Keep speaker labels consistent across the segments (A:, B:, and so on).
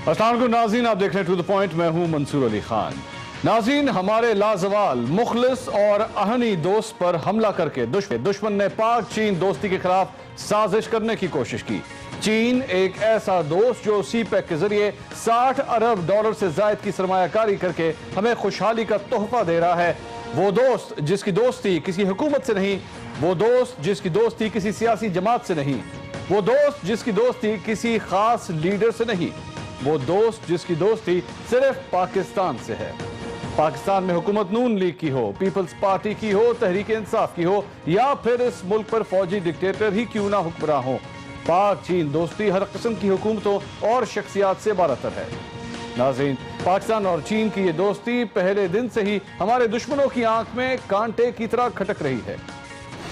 A: अस्सलाम वालेकुम नाज़रीन, आप देख रहे हैं टू द पॉइंट। मैं हूं मंसूर अली खान। नाज़रीन, हमारे लाजवाल मुखलिस और अहनी दोस्त पर हमला करके दुश्मन ने पाक चीन दोस्ती के खिलाफ साजिश करने की कोशिश की। चीन एक ऐसा दोस्त जो सीपैक के जरिए 60 अरब डॉलर से जायद की सरमायाकारी करके हमें खुशहाली का तोहफा दे रहा है। वो दोस्त जिसकी दोस्ती किसी हुकूमत से नहीं, वो दोस्त जिसकी दोस्ती किसी सियासी जमात से नहीं, वो दोस्त जिसकी दोस्ती किसी खास लीडर से नहीं, वो दोस्त जिसकी दोस्ती सिर्फ पाकिस्तान से है। पाकिस्तान में हुकूमत नून लीग की हो, पीपल्स पार्टी की हो, तहरीक इंसाफ की हो, या फिर इस मुल्क पर फौजी डिक्टेटर ही क्यों ना हुक्मरान हो, पाक चीन दोस्ती हर किस्म की हुकूमतों और शख्सियात से बारतर है। नाज़रीन, पाकिस्तान और चीन की ये दोस्ती पहले दिन से ही हमारे दुश्मनों की आंख में कांटे की तरह खटक रही है।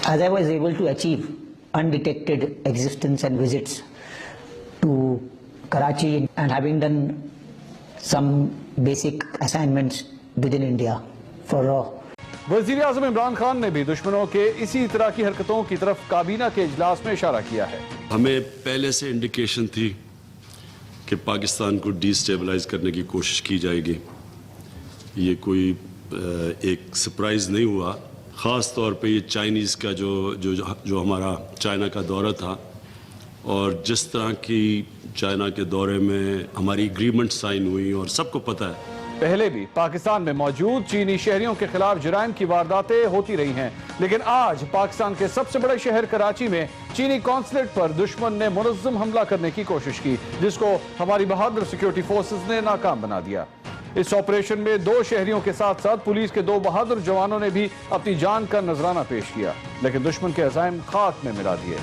B: As I was able to achieve undetected existence and visits to Karachi and having done some basic assignments within India for RAW.
A: वज़ीर आज़म इमरान खान ने भी दुश्मनों के इसी तरह की हरकतों की तरफ काबीना के इजलास में इशारा किया है।
C: हमें पहले से इंडिकेशन थी कि पाकिस्तान को डिस्टेबलाइज करने की कोशिश की जाएगी। ये कोई एक सरप्राइज़ नहीं हुआ। ख़ास तौर पे ये चाइनीज़ का जो हमारा चाइना का दौरा था, और जिस तरह की चाइना के दौरे में हमारी एग्रीमेंट साइन हुई, और सबको पता है
A: पहले भी पाकिस्तान में मौजूद चीनी शहरियों के खिलाफ जराइम की वारदातें होती रही हैं, लेकिन आज पाकिस्तान के सबसे बड़े शहर कराची में चीनी कॉन्सुलेट पर दुश्मन ने मुनज़्ज़म हमला करने की कोशिश की, जिसको हमारी बहादुर सिक्योरिटी फोर्सेस ने नाकाम बना दिया। इस ऑपरेशन में 2 शहरियों के साथ साथ पुलिस के 2 बहादुर जवानों ने भी अपनी जान का नजराना पेश किया, लेकिन दुश्मन के अज़ाइम खाक में मिला दिए।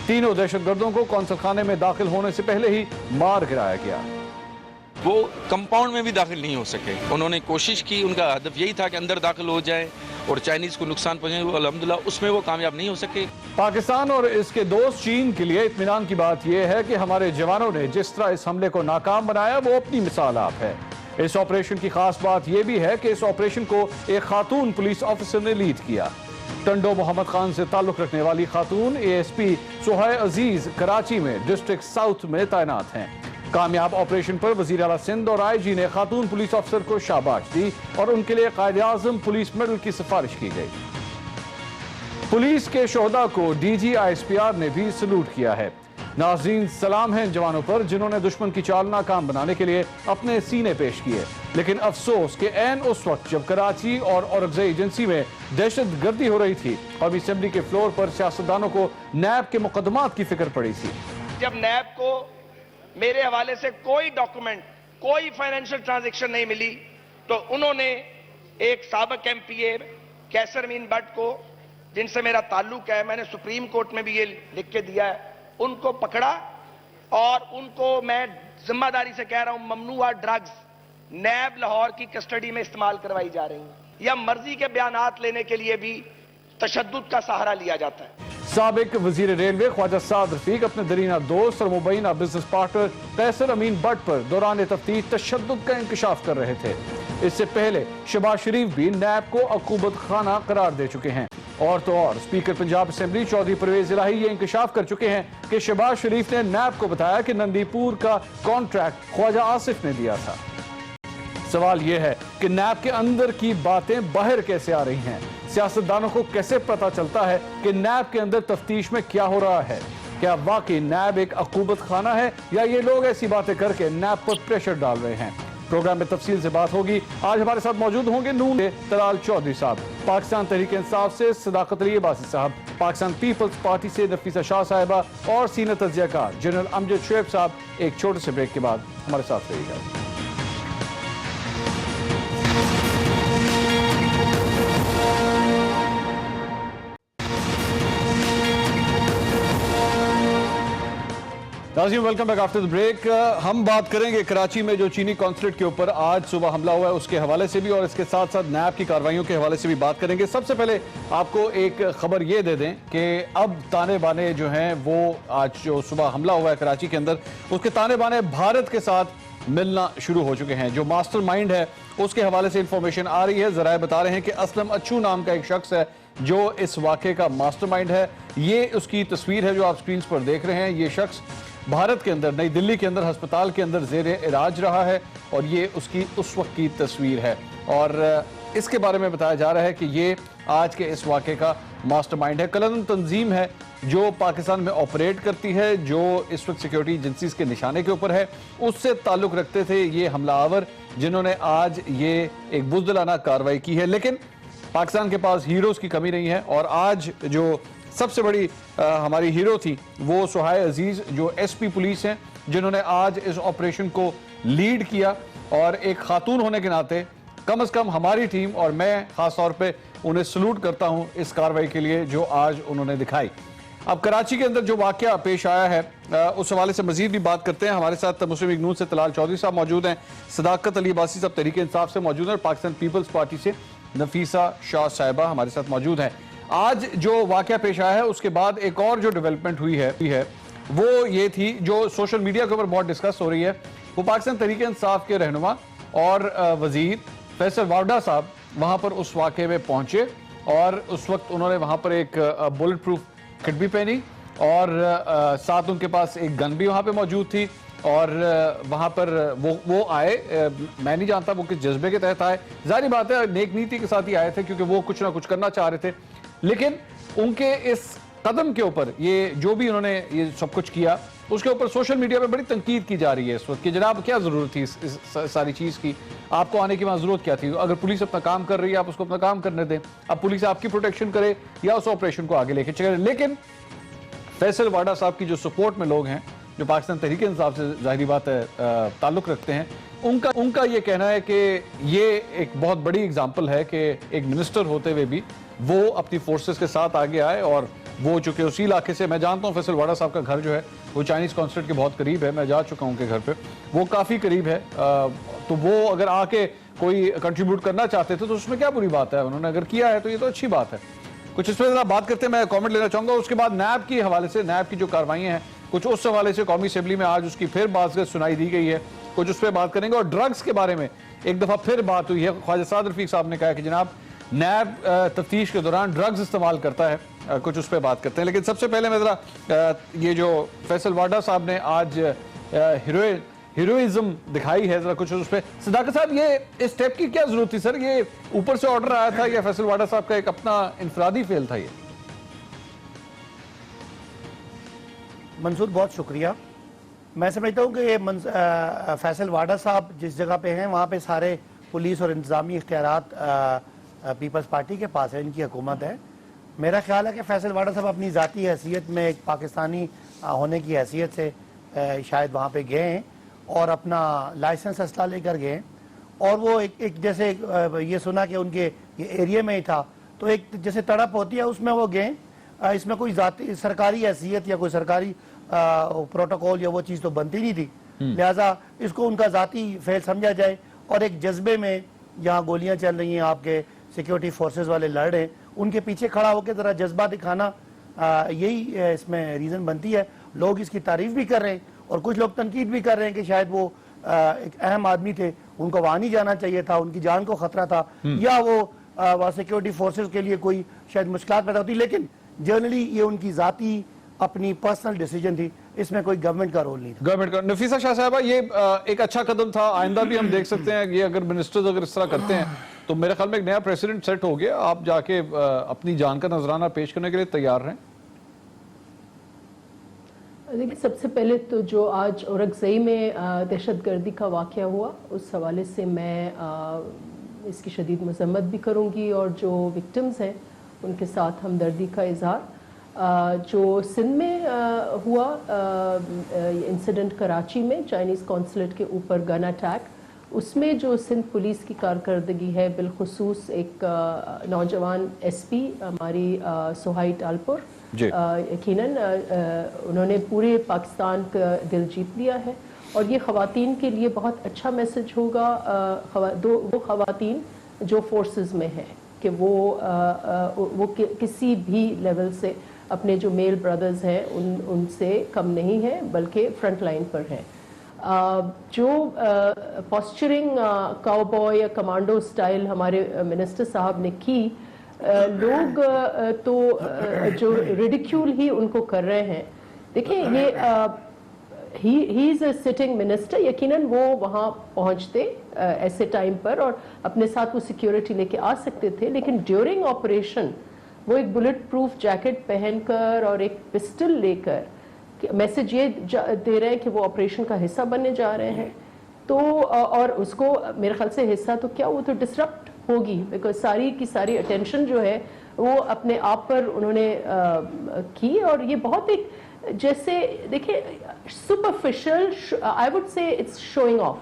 A: तीनों दहशतगर्दों को कौंसल खाने में दाखिल होने से पहले ही मार गिराया गया।
D: वो कंपाउंड में भी दाखिल नहीं हो सके। उन्होंने कोशिश की, उनका हदफ यही था कि अंदर दाखिल हो जाए और चाइनीज को नुकसान पहुंचे। अल्हम्दुलिल्लाह उसमें वो कामयाब नहीं हो सके।
A: पाकिस्तान और इसके दोस्त चीन के लिए इत्मीनान की बात यह है कि हमारे जवानों ने जिस तरह इस हमले को नाकाम बनाया, वो अपनी मिसाल आप है। इस ऑपरेशन की खास बात यह भी है कि इस ऑपरेशन को एक खातून पुलिस ऑफिसर ने लीड किया। टंडो मोहम्मद खान से ताल्लुक रखने वाली खातून ASP सुहाय अजीज कराची में डिस्ट्रिक्ट साउथ में तैनात हैं। कामयाब ऑपरेशन पर वजीर आला सिंध और IG ने खातून पुलिस अफसर को शाबाश दी और उनके लिए कायदे आज़म पुलिस मेडल की सिफारिश की गई। पुलिस के शोहदा को DG ISPR ने भी सलूट किया है। नाज़रीन, सलाम है इन जवानों पर जिन्होंने दुश्मन की चाल नाकाम बनाने के लिए अपने सीने पेश किए, लेकिन अफसोस के ऐन उस वक्त जब कराची और औरंगज़ेब एजेंसी में दहशत गर्दी हो रही थी, और असेंबली के फ्लोर पर सियासतदानों को नैब के मुकदमात की फिक्र पड़ी थी।
E: जब नैब को मेरे हवाले से कोई डॉक्यूमेंट, कोई फाइनेंशियल ट्रांजैक्शन नहीं मिली, तो उन्होंने एक साबिक MPA कैसर मीन भट्ट को, जिनसे मेरा ताल्लुक है, मैंने सुप्रीम कोर्ट में भी ये लिख के दिया है, उनको पकड़ा और उनको मैं जिम्मेदारी से कह रहा हूं ममनुआ ड्रग्स नैब लाहौर की कस्टडी में इस्तेमाल करवाई जा रही हैं, या मर्जी के बयानात लेने के लिए भी तशद्दुद का सहारा लिया जाता है।
A: साबिक वजीर रेलवे ख्वाजा साद रफीक अपने दरीना दोस्त और मुबैना बिजनेस पार्टनर कैसर अमीन भट्ट पर दौरान तफ्तीश तशद्दुद का इंकशाफ कर रहे थे। इससे पहले शहबाज शरीफ भी नैब को अकूबत खाना करार दे चुके हैं, और तो और स्पीकर पंजाब असेंबली चौधरी परवेज इलाही ये इंकशाफ कर चुके हैं कि शहबाज शरीफ ने नैब को बताया कि नंदीपुर का कॉन्ट्रैक्ट ख्वाजा आसिफ ने दिया था। सवाल यह है कि नैब के अंदर की बातें बाहर कैसे आ रही हैं? सियासतदानों को कैसे पता चलता है कि नैब के अंदर तफ्तीश में क्या हो रहा है? क्या वाकई नैब एक अकूबत खाना है, या ये लोग ऐसी बातें करके नैब पर प्रेशर डाल रहे हैं? प्रोग्राम में तफसील से बात होगी। आज हमारे साथ मौजूद होंगे नून के तलाल चौधरी साहब, पाकिस्तान तहरीक इंसाफ से सदाकत अली अब्बासी साहब, पाकिस्तान पीपल्स पार्टी से नफीसा शाह साहिबा, और सीनियर तज्जियाकार जनरल अमजद शुएब साहब। एक छोटे से ब्रेक के बाद हमारे साथ रहिएगा। नाज़रीन, welcome back after the break. हम बात करेंगे कराची में जो चीनी कॉन्सुलेट के ऊपर आज सुबह हमला हुआ है उसके हवाले से भी, और इसके साथ साथ नैब की कार्रवाइयों के हवाले से भी बात करेंगे। सबसे पहले आपको एक खबर ये दे दें कि अब ताने बाने जो हैं वो आज जो सुबह हमला हुआ है कराची के अंदर, उसके ताने बाने भारत के साथ मिलना शुरू हो चुके हैं। जो मास्टर माइंड है उसके हवाले से इंफॉर्मेशन आ रही है। जराए बता रहे हैं कि असलम अच्छू नाम का एक शख्स है जो इस वाक़े का मास्टर माइंड है। ये उसकी तस्वीर है जो आप स्क्रीन पर देख रहे हैं। ये शख्स بھارت کے اندر نئی دلی کے اندر ہسپتال کے اندر زیر علاج رہا ہے اور یہ اس کی اس وقت کی تصویر ہے اور اس کے بارے میں بتایا جا رہا ہے کہ یہ آج کے اس واقعے کا ماسٹر مائنڈ ہے. کلندن تنظیم ہے جو پاکستان میں آپریٹ کرتی ہے, جو اس وقت سیکیورٹی ایجنسیز کے نشانے کے اوپر ہے, اس سے تعلق رکھتے تھے یہ حملہ آور جنہوں نے آج یہ ایک بزدلانہ کارروائی کی ہے. لیکن پاکستان کے پاس ہیروز کی کمی نہیں ہے اور آج جو سب سے بڑی ہماری ہیرو تھی وہ سہائے عزیز جو ایس پی پولیس ہیں جنہوں نے آج اس آپریشن کو لیڈ کیا اور ایک خاتون ہونے کے ناطے کم از کم ہماری ٹیم اور میں خاص طور پہ انہیں سلوٹ کرتا ہوں اس کارروائی کے لیے جو آج انہوں نے دکھائی. اب کراچی کے اندر جو واقعہ پیش آیا ہے اس حوالے سے مزید بھی بات کرتے ہیں. ہمارے ساتھ مسلم لیگ نون سے طلال چودھری صاحب موجود ہیں, صداقت علی عباسی صاحب تحریک انصاف سے موجود ہیں اور پاکستان پیپلز پارٹی سے نفیسہ شاہ صاحبہ ہمارے ساتھ موجود ہیں. آج جو واقعہ پیش آیا ہے اس کے بعد ایک اور جو ڈیولپمنٹ ہوئی ہے وہ یہ تھی جو سوشل میڈیا کے اوپر بہت ڈسکس ہو رہی ہے. وہ پاکستان تحریک انصاف کے رہنما اور وزیر فیصل وارڈا صاحب وہاں پر اس واقعے میں پہنچے اور اس وقت انہوں نے وہاں پر ایک بلٹ پروف کٹ بھی پہنی اور ساتھ ان کے پاس ایک گن بھی وہاں پہ موجود تھی اور وہاں پر وہ آئے. میں نہیں جانتا وہ کس جذبے کے تحت آئے, ظاہری بات ہے نیک نیتی کے ساتھ ہی آئے تھے کیونکہ وہ کچھ نہ کچھ کرنا چاہ رہے تھے. لیکن ان کے اس قدم کے اوپر یہ جو بھی انہوں نے یہ سب کچھ کیا اس کے اوپر سوشل میڈیا پہ بڑی تنقید کی جا رہی ہے اس وقت کہ جناب کیا ضرورت تھی اس ساری چیز کی, آپ کو آنے کی وہاں ضرورت کیا تھی؟ اگر پولیس اپنا کام کر رہی ہے آپ اس کو اپنا کام کرنے دیں, اب پولیس آپ کی پروٹیکشن کرے یا اس آپریشن کو آگے لے کے چلے. لیکن فیصل وارڈا صاحب کی جو سپورٹ میں لوگ ہیں جو پاکستان تحریک انصاف سے ظاہری بات ہے تعلق رکھتے ہیں, ان کا یہ کہنا ہے کہ یہ ایک بہت بڑی اگزامپل ہے کہ ایک منسٹر ہوتے ہوئے بھی وہ اپنی فورسز کے ساتھ آگے آئے اور وہ چونکہ اسی علاقے سے, میں جانتا ہوں فیصل وارڈا صاحب کا گھر جو ہے وہ چائنیز کانسولیٹ کے بہت قریب ہے, میں جا چکا ہوں ان کے گھر پہ, وہ کافی قریب ہے, تو وہ اگر آ کے کوئی کنٹریبیوٹ کرنا چاہتے تھے تو اس میں کیا بری بات ہے, انہوں نے اگر کیا ہے تو یہ تو اچھی بات ہے. کچھ اس پہ ذرا بات کرتے ہیں, میں کامنٹ لینا چاہوں گا. اس کے بعد نیب کی حوالے سے, نیب کی جو کاروائیاں ہیں کچھ اس حوالے سے قومی اسمبلی میں آج اس کی پھر بازگشت سنائی دی گئی ہے, کچھ اس پہ بات کریں گے. اور ڈرگز کے بارے میں ایک دفعہ پھر بات ہوئی ہے, خواجہ سعد رفیق صاحب نے کہا کہ جناب نیب تفتیش کے دوران ڈرگز استعمال کرتا ہے, کچھ اس پہ بات کرتے ہیں. لیکن سب سے پہلے میں ذرا یہ جو فیصل وارڈا صاحب نے آج ہیروئزم دکھائی ہے ذرا کچھ اس پہ. صداقت صاحب یہ اس سٹیپ کی کیا ضرورت تھی سر, یہ اوپر سے آرڈر آیا تھا یا فیصل وارڈا صاحب کا ایک اپنا انفرادی فعل تھا؟ یہ
F: منصور بہت شکریہ. میں سمجھتا ہوں کہ یہ فیصل وارڈا صاحب جس جگہ پہ ہیں وہاں پہ سارے پولیس اور انتظامی اختیارات پیپلز پارٹی کے پاس ہے, ان کی حکومت ہے. میرا خیال ہے کہ فیصل وارڈا صاحب اپنی ذاتی حیثیت میں ایک پاکستانی ہونے کی حیثیت سے شاید وہاں پہ گئے ہیں اور اپنا لائسنس اسلحہ لے کر گئے, اور وہ ایک جیسے یہ سنا کہ ان کے یہ ایریے میں ہی تھا تو ایک جیسے تڑپ ہوتی ہے اس میں وہ گئے. اس میں کوئی ذاتی سرکاری حیثیت یا کوئی سرکاری پروٹوکول یا وہ چیز تو بنتی نہیں تھی, لہٰذا اس کو ان کا ذاتی فعل سمجھا جائے. اور ایک جذبے میں جہاں گولیاں چل رہی ہیں, آپ کے سیکیورٹی فورسز والے لڑ رہے ہیں, ان کے پیچھے کھڑا ہو کے ذرا جذبہ دکھانا یہی اس میں ریزن بنتی ہے. لوگ اس کی تعریف بھی کر رہے ہیں اور کچھ لوگ تنقید بھی کر رہے ہیں کہ شاید وہ ایک اہم آدمی تھے, ان کو وہاں نہیں جانا چاہیے تھا, ان کی جان کو خطرہ تھا, یا وہ سیکیورٹی فورسز کے لیے کوئی شاید مشکلات پیدا ہوتی. لیکن جنرلی یہ ان کی ذاتی اپنی پرسنل ڈیسیجن تھی, اس میں کوئی گورنمنٹ کا رول نہیں تھا.
A: گورنمنٹ کا. نفیسہ شاہ صاحبہ یہ ایک اچھا قدم تھا, آئندہ بھی ہم دیکھ سکتے ہیں یہ اگر منسٹرز اگر اس طرح کرتے ہیں تو میرے خیال میں ایک نیا پریسیڈنٹ سیٹ ہو گیا, آپ جا کے اپنی جان کا نذرانہ پیش کرنے کے لیے تیار رہیں.
G: دیکھیں سب سے پہلے تو جو آج اورکزئی میں دہشت گردی کا واقعہ ہوا اس حوالے سے میں اس کی شدید مذمت بھی کروں گی, اور جو وکٹمز ہیں ان کے ساتھ ہمدردی کا اظہار. جو سندھ میں ہوا انسیڈنٹ کراچی میں چائنیز کانسولیٹ کے اوپر گن اٹیک, اس میں جو سندھ پولیس کی کارکردگی ہے, بالخصوص ایک نوجوان ایس پی ہماری سہائی ٹالپور, یقیناً انہوں نے پورے پاکستان کا دل جیت لیا ہے. اور یہ خواتین کے لیے بہت اچھا میسج ہوگا, وہ خواتین جو فورسز میں ہیں کہ وہ کسی بھی لیول سے اپنے جو میل برادرز ہیں ان سے کم نہیں ہیں بلکہ فرنٹ لائن پر ہیں. جو پوسچرنگ کاؤ بوائے یا کمانڈو سٹائل ہمارے منسٹر صاحب نے کی, لوگ تو جو ریڈیکیول ہی ان کو کر رہے ہیں. دیکھیں he is a sitting minister, यकीनन वो वहाँ पहुँचते ऐसे टाइम पर और अपने साथ वो सिक्योरिटी लेके आ सकते थे, लेकिन ड्यूरिंग ऑपरेशन वो एक बुलेट प्रूफ जैकेट पहनकर और एक पिस्टल लेकर मैसेज ये दे रहे हैं कि वो ऑपरेशन का हिस्सा बनने जा रहे हैं। तो और उसको मेरे ख्याल से हिस्सा तो क्या, वो तो डिसरप्ट होगी, बिकॉज सारी की सारी अटेंशन जो है वो अपने आप पर उन्होंने की। और ये बहुत एक जैसे देखिए superficial, I would say it's showing off,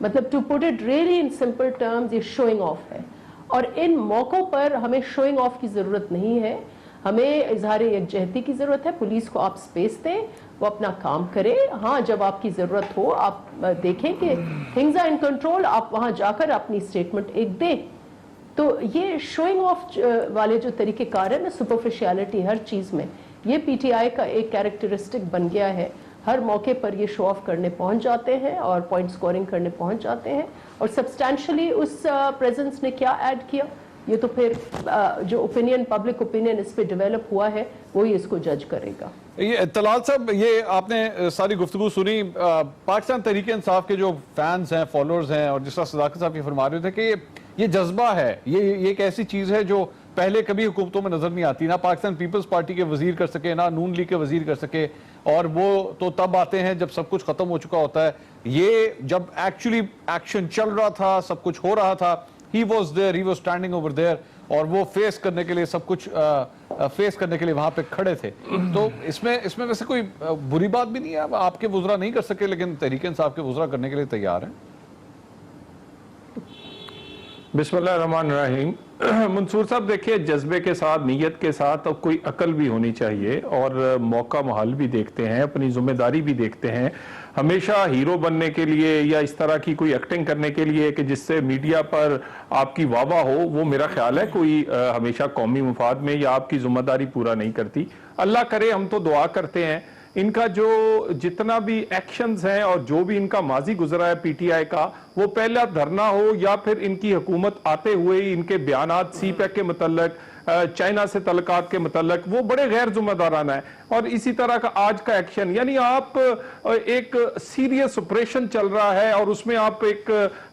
G: मतलब to put it really in simple terms ये शोइंग ऑफ है। और इन मौक़ों पर हमें शोइंग ऑफ की ज़रूरत नहीं है, हमें इजहार यकजहती की ज़रूरत है। पुलिस को आप स्पेस दें, वो अपना काम करे। हाँ, जब आपकी ज़रूरत हो आप देखें कि थिंग्स आर इन कंट्रोल, आप वहाँ जाकर अपनी स्टेटमेंट एक दें। तो ये शोइंग ऑफ वाले जो तरीक़ेकार है ना, सुपरफिशियलिटी हर चीज़ में, ये पीटीआई का एक कैरेक्टरिस्टिक बन गया है। हर मौके पर ये शो ऑफ करने पहुंच जाते हैं और पॉइंट स्कोरिंग करने पहुंच जाते हैं। और सब्सटैंशली उस प्रेजेंस ने क्या ऐड किया, ये तो फिर जो ओपिनियन, पब्लिक ओपिनियन इस पे डेवलप हुआ है, वही इसको जज करेगा।
A: ये तलाल साहब, ये आपने सारी गुफ्तगू सुनी, पाकिस्तान तहरीक इंसाफ के जो फैंस हैं, फॉलोअर्स हैं, और जिस तरह सदाकत साहब ये फरमा रहे थे कि ये जज्बा है, ये एक ऐसी चीज़ है जो पहले कभी हुकूमतों में नजर नहीं आती, ना पाकिस्तान पीपल्स पार्टी के वजीर कर सके, ना नून लीग के वजीर कर सके, और वो तो तब आते हैं जब सब कुछ खत्म हो चुका होता है। ये जब एक्चुअली एक्शन चल रहा था, सब कुछ हो रहा था, he was there, he was standing over there, और वो फेस करने के लिए सब कुछ फेस करने के लिए वहां पे खड़े थे। तो इसमें वैसे कोई बुरी बात भी नहीं है, आपके वुज़रा नहीं कर सके लेकिन तहरीक इंसाफ के वुज़रा करने के लिए तैयार हैं।
H: बिस्मिल्लाहिर्रहमानिर्रहीम। मंसूर साहब, देखिए, जज्बे के साथ, नीयत के साथ अब कोई अकल भी होनी चाहिए, और मौका महल भी देखते हैं, अपनी जिम्मेदारी भी देखते हैं। हमेशा हीरो बनने के लिए या इस तरह की कोई एक्टिंग करने के लिए कि जिससे मीडिया पर आपकी वाहवा हो, वो मेरा ख्याल है कोई हमेशा कौमी मुफाद में या आपकी जिम्मेदारी पूरा नहीं करती। अल्लाह करे, हम तो दुआ करते हैं इनका जो जितना भी एक्शंस हैं और जो भी इनका माजी गुजरा है पीटीआई का, वो पहला धरना हो या फिर इनकी हुकूमत आते हुए इनके बयानात सी पैक के मतलब, चाइना से तल्लुकात के मतलब, वो बड़े गैर जिम्मेदाराना है। और इसी तरह का आज का एक्शन, यानी आप एक सीरियस ऑपरेशन चल रहा है और उसमें आप एक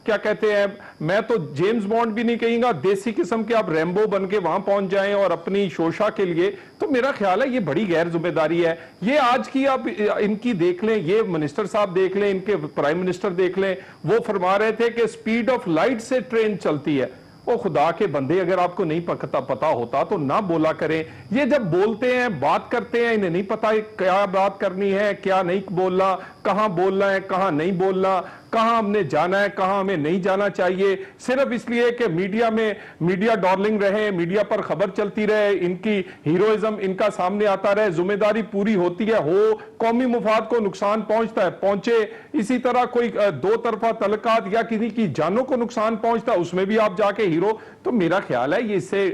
H: क्या कहते हैं, मैं तो जेम्स बॉन्ड भी नहीं कहूंगा, देसी किस्म के आप रैम्बो बन के वहां पहुंच जाएं और अपनी शोशा के लिए, तो मेरा ख्याल है ये बड़ी गैर जिम्मेदारी है। ये आज की आप इनकी देख लें, ये मिनिस्टर साहब देख लें, इनके प्राइम मिनिस्टर देख लें, वो फरमा रहे थे कि स्पीड ऑफ लाइट से ट्रेन चलती है। ओ खुदा के बंदे, अगर आपको नहीं पता होता तो ना बोला करें। ये जब बोलते हैं, बात करते हैं, इन्हें नहीं पता क्या बात करनी है, क्या नहीं बोलना, कहां बोलना है, कहां नहीं बोलना, कहां हमने जाना है, कहां हमें नहीं जाना चाहिए, सिर्फ इसलिए कि मीडिया डार्लिंग रहे, मीडिया पर खबर चलती रहे, इनकी हीरोइज्म इनका सामने आता रहे। जिम्मेदारी पूरी होती है, हो कौमी मुफाद को नुकसान पहुंचता है, पहुंचे। इसी तरह कोई दो तरफा तल्लुकात या किसी की जानों को नुकसान पहुंचता है, उसमें भी आप जाके हीरो, तो मेरा ख्याल है ये इससे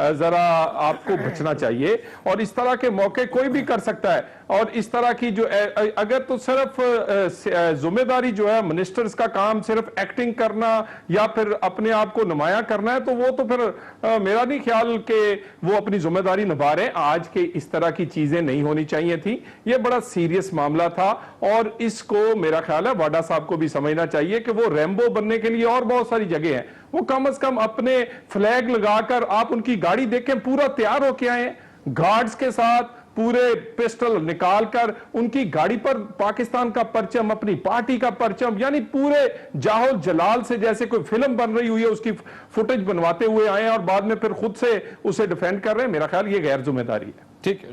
H: जरा आपको बचना चाहिए। और इस तरह के मौके कोई भी कर सकता है, और इस तरह की जो अगर तो सिर्फ जिम्मेदारी जो है मिनिस्टर्स का काम सिर्फ एक्टिंग करना या फिर अपने आप को नुमाया करना है, तो वो तो फिर मेरा नहीं ख्याल कि वो अपनी जिम्मेदारी निभा रहे। आज के इस तरह की चीजें नहीं होनी चाहिए थी, ये बड़ा सीरियस मामला था, और इसको मेरा ख्याल है वाडा साहब को भी समझना चाहिए कि वो रैम्बो बनने के लिए और बहुत सारी जगह है, वो कम से कम अपने फ्लैग लगाकर, आप उनकी गाड़ी देखें, पूरा तैयार होके आए गार्ड्स के साथ, पूरे पिस्टल निकालकर उनकी गाड़ी पर पाकिस्तान का परचम, अपनी पार्टी का परचम, यानी पूरे जाहोल जलाल से जैसे कोई फिल्म बन रही हुई है उसकी फुटेज बनवाते हुए आए और बाद में फिर खुद से उसे डिफेंड कर रहे हैं। मेरा ख्याल ये गैर जिम्मेदारी है।
A: ठीक,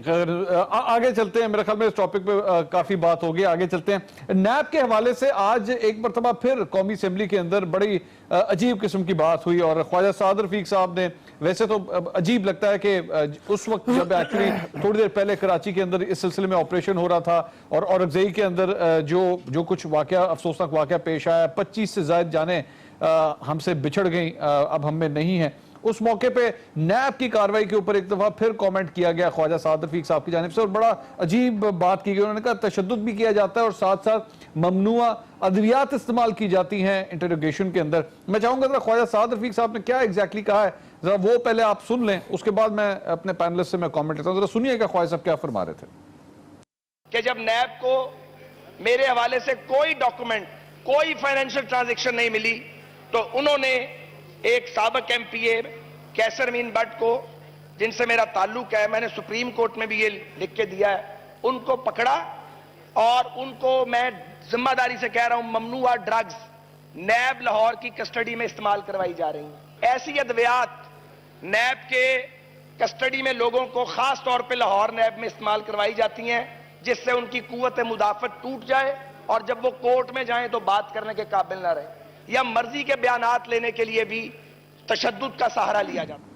A: आगे चलते हैं। मेरे ख्याल में इस टॉपिक पे काफी बात होगी, आगे चलते हैं। नैब के हवाले से आज एक मरतबा फिर कौमी असेंबली के अंदर बड़ी अजीब किस्म की बात हुई, और ख्वाजा साद रफीक साहब ने, वैसे तो अजीब लगता है कि उस वक्त जब एक्चुअली थोड़ी देर पहले कराची के अंदर इस सिलसिले में ऑपरेशन हो रहा था और औरंगजेई के अंदर जो कुछ वाकया, अफसोसनाक वाकया पेश आया, 25 से ज्यादा जाने हमसे बिछड़ गई, अब हम में नहीं है। उस मौके पे नैब की कार्रवाई के ऊपर एक दफा फिर कमेंट किया गया ख्वाजा साद रफीक साहब की जानिब से, और बड़ा अजीब बात की गई। उन्होंने कहा तशद्दुद भी किया जाता है और साथ साथ ममनुआ अद्वियात इस्तेमाल की जाती हैं इंटरोगेशन के अंदर। मैं चाहूंगा जरा ख्वाजा साद रफीक साहब ने क्या एग्जैक्टली कहा है, जरा वो पहले आप सुन लें, उसके बाद मैं अपने पैनलिस्ट से मैं कमेंट लेता हूं। जरा सुनिएगा ख्वाजा साहब क्या फरमा रहे थे।
E: कि जब नैब को मेरे हवाले से कोई डॉक्यूमेंट, कोई फाइनेंशियल ट्रांजैक्शन नहीं मिली, तो उन्होंने एक साबिक एमपीए कैसर मीन भट्ट को, जिनसे मेरा ताल्लुक है, मैंने सुप्रीम कोर्ट में भी ये लिख के दिया है, उनको पकड़ा और उनको मैं जिम्मेदारी से कह रहा हूं ममनुआ ड्रग्स नैब लाहौर की कस्टडी में इस्तेमाल करवाई जा रही हैं। ऐसी अद्वियात नैब के कस्टडी में लोगों को खास तौर पे लाहौर नैब में इस्तेमाल करवाई जाती हैं, जिससे उनकी कुव्वत मुदाफत टूट जाए और जब वो कोर्ट में जाएं तो बात करने के काबिल ना रहे, या मर्जी के बयानात लेने के लिए भी तशद्दुद का सहारा लिया जाता है।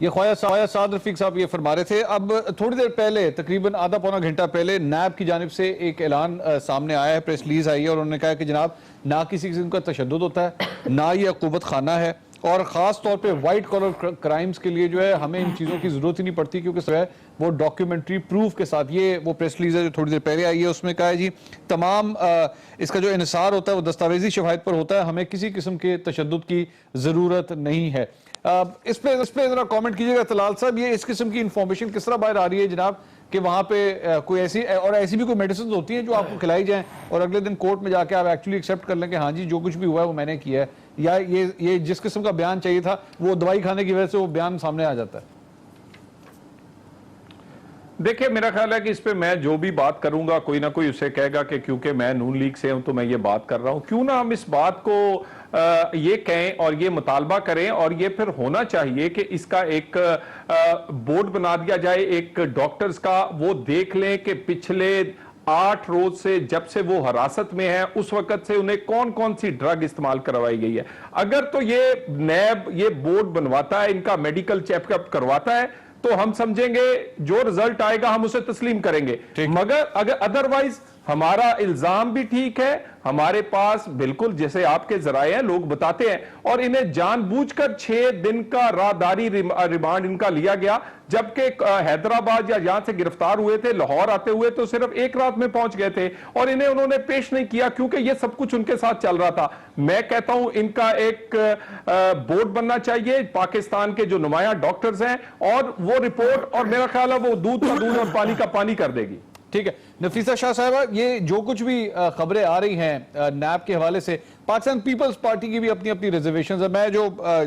A: ये ख्वाजा साद रफीक साहब ये फरमा रहे थे। अब थोड़ी देर पहले, तकरीबन आधा पौना घंटा पहले, नैब की जानिब से एक ऐलान सामने आया है, प्रेस रिलीज आई है, और उन्होंने कहा कि जनाब ना किसी किस्म का तशद्दुद होता है, ना ये अक़ूबत खाना है, और ख़ास तौर पे वाइट कॉलर क्राइम्स के लिए जो है हमें इन चीज़ों की ज़रूरत ही नहीं पड़ती, क्योंकि जो है वो डॉक्यूमेंट्री प्रूफ के साथ, ये वो प्रेस रिलीज है जो थोड़ी देर पहले आई है, उसमें कहा है जी तमाम इसका जो इन्हिसार होता है वो दस्तावेजी शवाहिद पर होता है, हमें किसी किस्म के तशद्दुद की ज़रूरत नहीं है। इस पे ज़रा कमेंट कीजिएगा तलाल साहब, ये इस किस्म की इंफॉर्मेशन किस तरह बाहर आ रही है जनाब कि वहाँ पे कोई ऐसी भी कोई मेडिसिन होती हैं जो आपको खिलाई जाएं और अगले दिन कोर्ट में जाके आप एक्चुअली एक्सेप्ट कर लें कि हाँ जी जो कुछ भी हुआ है वो मैंने किया है, या ये जिस किस्म का बयान चाहिए था वो दवाई खाने की वजह से वो बयान सामने आ जाता है?
H: देखिए, मेरा ख्याल है कि इस पे मैं जो भी बात करूंगा कोई ना कोई उसे कहेगा कि क्योंकि मैं नून लीग से हूं तो मैं ये बात कर रहा हूं। क्यों ना हम इस बात को ये कहें और ये मुतालबा करें, और ये फिर होना चाहिए कि इसका एक बोर्ड बना दिया जाए एक डॉक्टर्स का, वो देख लें कि पिछले 8 रोज से जब से वो हिरासत में है उस वक्त से उन्हें कौन कौन सी ड्रग इस्तेमाल करवाई गई है। अगर तो ये नैब ये बोर्ड बनवाता है, इनका मेडिकल चेकअप करवाता है, तो हम समझेंगे जो रिजल्ट आएगा हम उसे तस्लीम करेंगे। मगर अगर अदरवाइज हमारा इल्जाम भी ठीक है, हमारे पास बिल्कुल जैसे आपके जराए हैं लोग बताते हैं, और इन्हें जानबूझकर 6 दिन का राहदारी रिमांड इनका लिया गया, जबकि हैदराबाद या यहां से गिरफ्तार हुए थे, लाहौर आते हुए तो सिर्फ 1 रात में पहुंच गए थे, और इन्हें उन्होंने पेश नहीं किया क्योंकि ये सब कुछ उनके साथ चल रहा था। मैं कहता हूं इनका एक बोर्ड बनना चाहिए, पाकिस्तान के जो नुमाया डॉक्टर्स हैं, और वो रिपोर्ट, और मेरा ख्याल है वो दूध का दूध और पानी का पानी कर देगी।
A: ठीक है नफीसा शाह साहबा, ये जो कुछ भी खबरें आ रही हैं नैब के हवाले से, पाकिस्तान पीपल्स पार्टी की भी अपनी अपनी रिजर्वेशंस है। मैं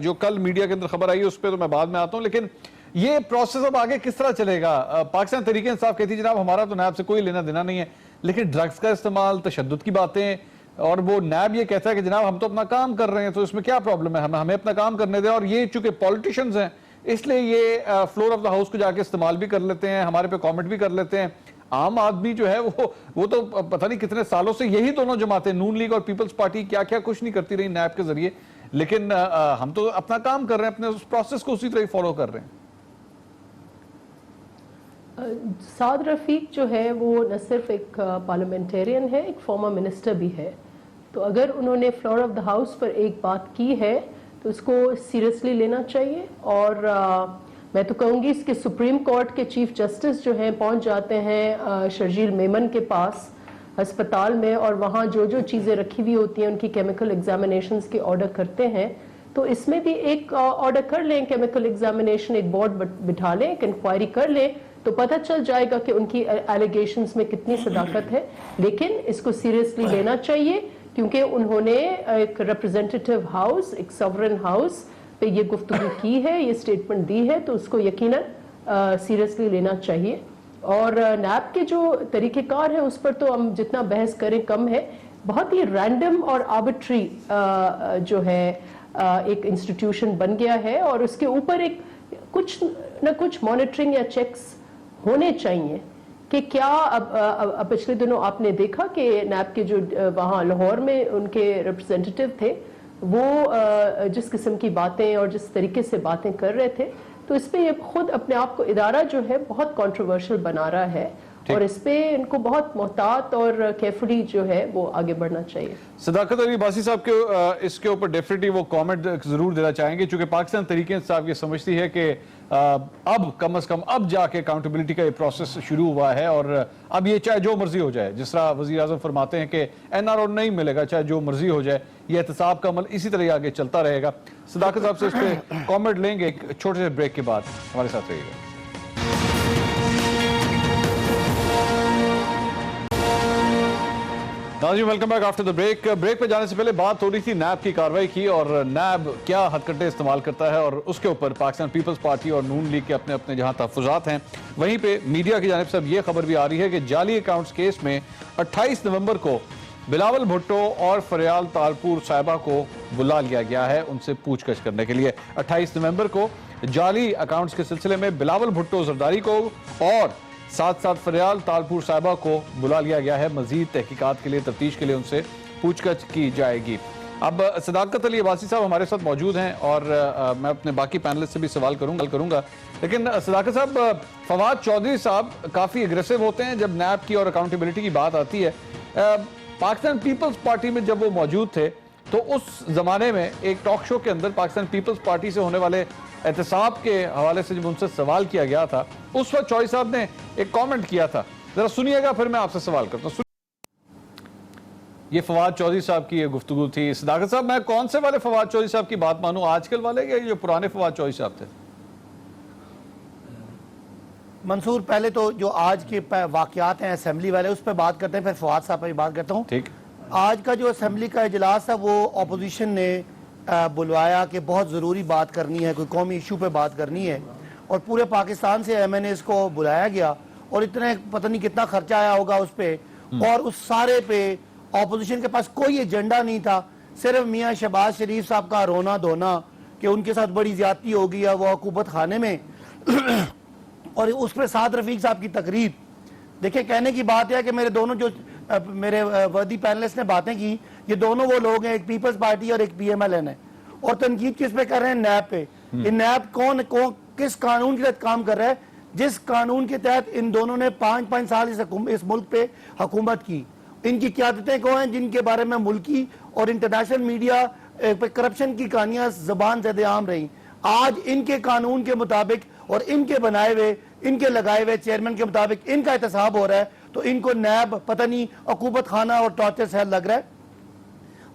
A: जो कल मीडिया के अंदर खबर आई है उस पर तो मैं बाद में आता हूं, लेकिन ये प्रोसेस अब आगे किस तरह चलेगा? पाकिस्तान तहरीक इंसाफ कहती है जनाब हमारा तो नैब से कोई लेना देना नहीं है, लेकिन ड्रग्स का इस्तेमाल, तशद्दुद की बातें, और वो नैब ये कहता है कि जनाब हम तो अपना काम कर रहे हैं, तो इसमें क्या प्रॉब्लम है, हमें अपना काम करने दें। और ये चूंकि पॉलिटिशियंस हैं इसलिए ये फ्लोर ऑफ द हाउस को जाके इस्तेमाल भी कर लेते हैं, हमारे पे कॉमेंट भी कर लेते हैं। आम आदमी जो है वो तो पता नहीं कितने सालों से यही दोनों जमातें, नून लीग और पीपल्स पार्टी, क्या क्या कुछ नहीं करती रही नैब के जरिए, लेकिन हम तो अपना काम कर रहे हैं, अपने उस प्रोसेस को उसी तरह फॉलो कर रहे हैं।
G: साद रफीक जो है वो न सिर्फ एक पार्लियामेंटेरियन है, एक फॉर्मर मिनिस्टर भी है, तो अगर उन्होंने फ्लोर ऑफ द हाउस पर एक बात की है तो उसको सीरियसली लेना चाहिए। और मैं तो कहूँगी इसके सुप्रीम कोर्ट के चीफ जस्टिस जो हैं पहुँच जाते हैं शर्जील मेमन के पास अस्पताल में, और वहाँ जो जो चीज़ें रखी हुई होती हैं उनकी केमिकल एग्जामिनेशंस के ऑर्डर करते हैं, तो इसमें भी एक ऑर्डर कर लें, केमिकल एग्जामिनेशन, एक बोर्ड बिठा लें, एक इंक्वायरी कर लें, तो पता चल जाएगा कि उनकी एलिगेशंस में कितनी सदाकत है। लेकिन इसको सीरियसली लेना चाहिए क्योंकि उन्होंने एक रिप्रेजेंटेटिव हाउस, एक सॉवरेन हाउस पे ये गुफ्तगू की है, ये स्टेटमेंट दी है, तो उसको यकीनन सीरियसली लेना चाहिए। और नैब के जो तरीक़ेकार है उस पर तो हम जितना बहस करें कम है। बहुत ही रैंडम और आर्बिट्री जो है एक इंस्टीट्यूशन बन गया है, और उसके ऊपर एक कुछ न कुछ मॉनिटरिंग या चेक्स होने चाहिए कि क्या अब पिछले दिनों आपने देखा कि नैब के जो वहाँ लाहौर में उनके रिप्रेजेंटेटिव थे वो जिस किस्म की बातें और जिस तरीके से बातें कर रहे थे, तो इस पे ये खुद अपने आप को इदारा जो है बहुत कंट्रोवर्शियल बना रहा है, और इस पे इनको बहुत मोहतात और केयरफुली जो है वो आगे बढ़ना चाहिए।
A: सदाकत अली अब्बासी साहब के इसके ऊपर डेफिनेटली वो कमेंट जरूर देना चाहेंगे, क्योंकि पाकिस्तान तहरीक इंसाफ ये समझती है कि अब कम से कम अब जाके अकाउंटेबिलिटी का ये प्रोसेस शुरू हुआ है, और अब ये चाहे जो मर्जी हो जाए, जिस तरह वज़ीर आज़म फरमाते हैं कि NRO नहीं मिलेगा, चाहे जो मर्जी हो जाए, ये एहतसाब का अमल इसी तरह आगे चलता रहेगा। सदाकत साहब से इस पर कॉमेंट लेंगे एक छोटे से ब्रेक के बाद, हमारे साथ रहिएगा। नाज़रीन welcome back after the break. Break पे जाने से पहले बात हो रही थी नैब की कार्रवाई की, और नैब क्या हथकंडे इस्तेमाल करता है, और उसके ऊपर पाकिस्तान पीपल्स पार्टी और नून लीग के अपने अपने जहां तहफ़्फ़ुज़ात हैं, वहीं पे मीडिया की जानिब से अब ये खबर भी आ रही है कि जाली अकाउंट्स केस में 28 नवंबर को बिलावल भुट्टो और फरियाल तालपुर साहिबा को बुला लिया गया है उनसे पूछताछ करने के लिए। 28 नवंबर को जाली अकाउंट्स के सिलसिले में बिलावल भुट्टो जरदारी को और साथ साथ फरियाल तालपुर साहिबा को बुला लिया गया है। मजीद तहकीकात के लिए, तफ्तीश के लिए उनसे पूछताछ की जाएगी। अब सदाकत अली अब्बासी साहब हमारे साथ मौजूद हैं और मैं अपने बाकी पैनलिस्ट से भी सवाल करूंगा, लेकिन सदाकत साहब, फवाद चौधरी साहब काफ़ी एग्रेसिव होते हैं जब नैब की और अकाउंटेबिलिटी की बात आती है। पाकिस्तान पीपल्स पार्टी में जब वो मौजूद थे तो उस ज़माने में एक टॉक शो के अंदर पाकिस्तान पीपल्स पार्टी से होने वाले एहतसाब के हवाले से जब उनसे सवाल किया गया था, उस वक्त चौधरी साहब ने एक कमेंट किया था, जरा सुनिएगा फिर मैं आपसे सवाल करता हूँ। ये फवाद चौधरी साहब की ये गुफ्तगू थी। सदाकत साहब, मैं कौन से वाले फवाद चौधरी साहब की बात मानूं, आजकल वाले या जो पुराने फवाद चौधरी साहब थे?
F: मंसूर, पहले तो जो आज के वाकयात हैं असेंबली वाले उस पर बात करते हैं, फिर फवाद साहब पर बात करता हूँ।
A: ठीक।
F: आज का जो असेंबली का इजलास था वो अपोजिशन ने बुलवाया कि बहुत ज़रूरी बात करनी है, कोई कौमी इशू पे बात करनी है, और पूरे पाकिस्तान से MNAs को बुलाया गया और इतने पता नहीं कितना खर्चा आया होगा उस पे, और उस सारे पे अपोजिशन के पास कोई एजेंडा नहीं था, सिर्फ मियाँ शहबाज शरीफ साहब का रोना धोना कि उनके साथ बड़ी ज्यादती हो गई है वो हुकूमत खाने में और उस पर साद रफीक साहब की तकरीर। देखिए, कहने की बात है कि मेरे दोनों जो मेरे वर्दी पैनलिस्ट ने बातें की, ये दोनों वो लोग हैं, एक पीपल्स पार्टी और एक PMLN है, और तनकीद किस पे कर रहे हैं? नैब पे। ये नैब कौन किस कानून के तहत काम कर रहा है? जिस कानून के तहत इन दोनों ने 5-5 साल इस मुल्क पे हुकूमत की। इनकी क़यादतें कौन हैं जिनके बारे में मुल्की और इंटरनेशनल मीडिया पे करप्शन की कहानियां ज़बान ज़द आम रही। आज इनके कानून के मुताबिक और इनके बनाए हुए, इनके लगाए हुए चेयरमैन के मुताबिक इनका एहतसाब हो रहा है, तो इनको नैब पता नहीं हुकूमत खाना और टॉर्चर सेल लग रहा है।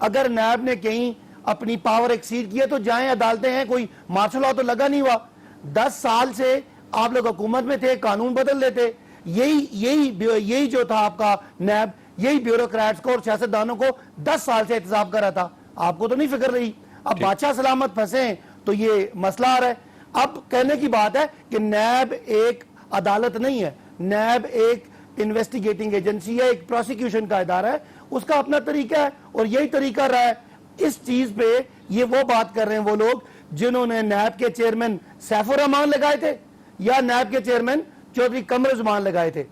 F: अगर नैब ने कहीं अपनी पावर एक्सीड की है तो जाएं, अदालतें हैं, कोई मार्शल लॉ तो लगा नहीं हुआ। 10 साल से आप लोग हुकूमत में थे, कानून बदल लेते। यही जो था आपका नैब, यही ब्यूरोक्रेट्स को और सियासतदानों को 10 साल से एहतसाब कर रहा था। आपको तो नहीं फिक्र रही। अब बादशाह सलामत फंसे हैं तो ये मसला आ रहा है। अब कहने की बात है कि नैब एक अदालत नहीं है, नैब एक इन्वेस्टिगेटिंग एजेंसी है, एक प्रोसिक्यूशन का इदारा है, उसका अपना तरीका है और यही तरीका रहा है। इस चीज पे ये वो बात कर रहे हैं वो लोग जिन्होंने नैब के चेयरमैन सैफुर रहमान लगाए थे या नैब के चेयरमैन चौधरी कमरुज़्ज़मान लगाए थे।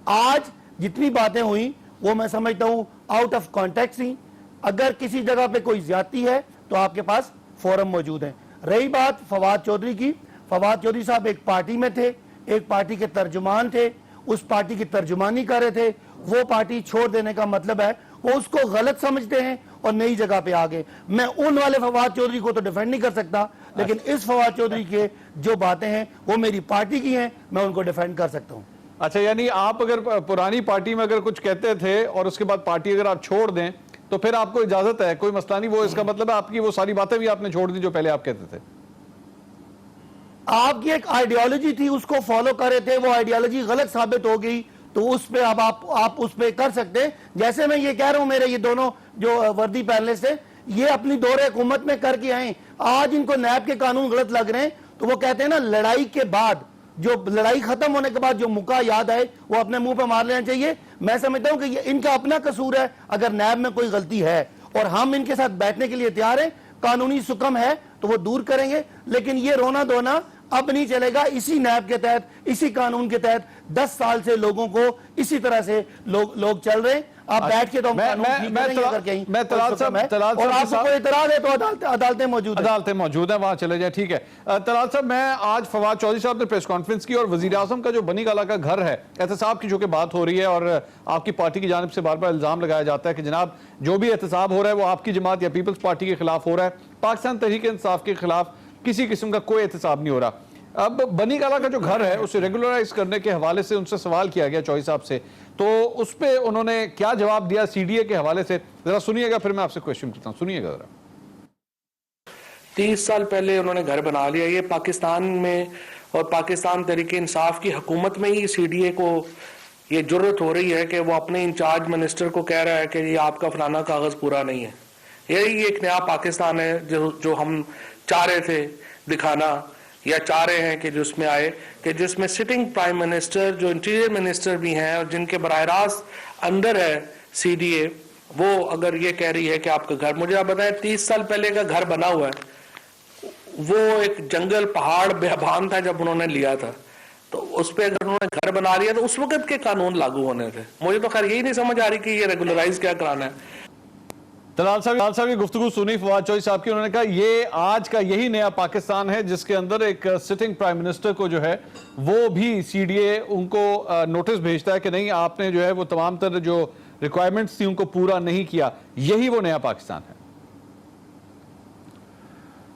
F: आज जितनी बातें हुई वो मैं समझता हूं आउट ऑफ कॉन्टेक्स्ट थी। अगर किसी जगह पे कोई ज्यादती है तो आपके पास फोरम मौजूद है। रही बात फवाद चौधरी की, फवाद चौधरी साहब एक पार्टी में थे, एक पार्टी के तर्जुमान थे, उस पार्टी की तर्जुमानी कर रहे थे। वो पार्टी छोड़ देने का मतलब है वो उसको गलत समझते हैं और नई जगह पे आ गए। मैं उन वाले फवाद चौधरी को तो डिफेंड नहीं कर सकता, लेकिन इस फवाद चौधरी के जो बातें हैं वो मेरी पार्टी की हैं, मैं उनको डिफेंड कर सकता हूँ।
A: अच्छा, यानी आप अगर पुरानी पार्टी में अगर कुछ कहते थे और उसके बाद पार्टी अगर आप छोड़ दें तो फिर आपको इजाजत है, कोई मसला नहीं, वो इसका मतलब है आपकी वो सारी बातें भी आपने छोड़ दी जो पहले आप कहते थे।
F: आपकी एक आइडियोलॉजी थी, उसको फॉलो कर रहे थे, वो आइडियोलॉजी गलत साबित हो गई तो उस पे अब आप उस पे कर सकते हैं। जैसे मैं ये कह रहा हूं, मेरे ये दोनों जो वर्दी पैनलिस्ट हैं ये अपनी दौरे हुकूमत में करके आए, आज इनको नैब के कानून गलत लग रहे हैं तो वो कहते हैं ना, लड़ाई के बाद, जो लड़ाई खत्म होने के बाद जो मुक्का याद आए वो अपने मुंह पे मार लेना चाहिए। मैं समझता हूं कि ये इनका अपना कसूर है अगर नैब में कोई गलती है, और हम इनके साथ बैठने के लिए तैयार हैं। कानूनी सुकम है तो वो दूर करेंगे, लेकिन ये रोना धोना अब नहीं चलेगा। इसी नैब के तहत, इसी कानून के तहत 10 साल से लोगों को इसी तरह से लोग चल रहे हैं। आप बैठ के तो और आपको कोई इतराज है तो अदालतें
A: मौजूद है, वहां चले जाए। ठीक है तलाल साहब, मैं आज फवाद चौधरी साहब ने प्रेस कॉन्फ्रेंस की और वजीर आजम का जो बनी गाला का घर है एहतसाब की जो कि बात हो रही है, और आपकी पार्टी की जानिब से बार बार इल्जाम लगाया जाता है कि जनाब जो भी एहतसाब हो रहा है वो आपकी जमात या पीपल्स पार्टी के खिलाफ हो रहा है, पाकिस्तान तहरीक इंसाफ के खिलाफ किसी किस्म का कोई एहतसाब नहीं हो रहा। अब बनी गाला का जो घर है उसे रेगुलराइज करने के हवाले से उनसे सवाल किया गया चौधरी साहब से, तो उस पे उन्होंने क्या जवाब दिया CDA के हवाले से, जरा सुनिएगा फिर मैं आपसे क्वेश्चन करता हूं। सुनिएगा जरा।
I: 30 साल पहले उन्होंने घर बना लिया। ये पाकिस्तान में और पाकिस्तान तहरीक इंसाफ की हुकूमत में ही CDA को ये जरूरत हो रही है कि वो अपने इंचार्ज मिनिस्टर को कह रहा है कि ये आपका फलाना कागज पूरा नहीं है। यही एक नया पाकिस्तान है जो हम चाह रहे थे दिखाना या चाह रहे हैं कि जिसमें आए कि जिसमें सिटिंग प्राइम मिनिस्टर जो इंटीरियर मिनिस्टर भी हैं और जिनके बराह रास्त अंदर है CDA, वो अगर ये कह रही है कि आपका घर, मुझे आप बताएं 30 साल पहले का घर बना हुआ है, वो एक जंगल पहाड़ बेबान था जब उन्होंने लिया था, तो उस पर अगर उन्होंने घर बना लिया तो उस वक्त के कानून लागू होने थे। मुझे तो खैर यही नहीं समझ आ रही कि ये रेगुलराइज क्या कराना है।
A: तलाल साहब की गुफ्तगू सुनी फवाद चौधरी साहब की, उन्होंने कहा ये आज का यही नया पाकिस्तान है जिसके अंदर एक सिटिंग प्राइम मिनिस्टर को जो है वो भी CDA उनको नोटिस भेजता है कि नहीं आपने जो है वो तमाम तरह जो रिक्वायरमेंट्स थी उनको पूरा नहीं किया। यही वो नया पाकिस्तान है।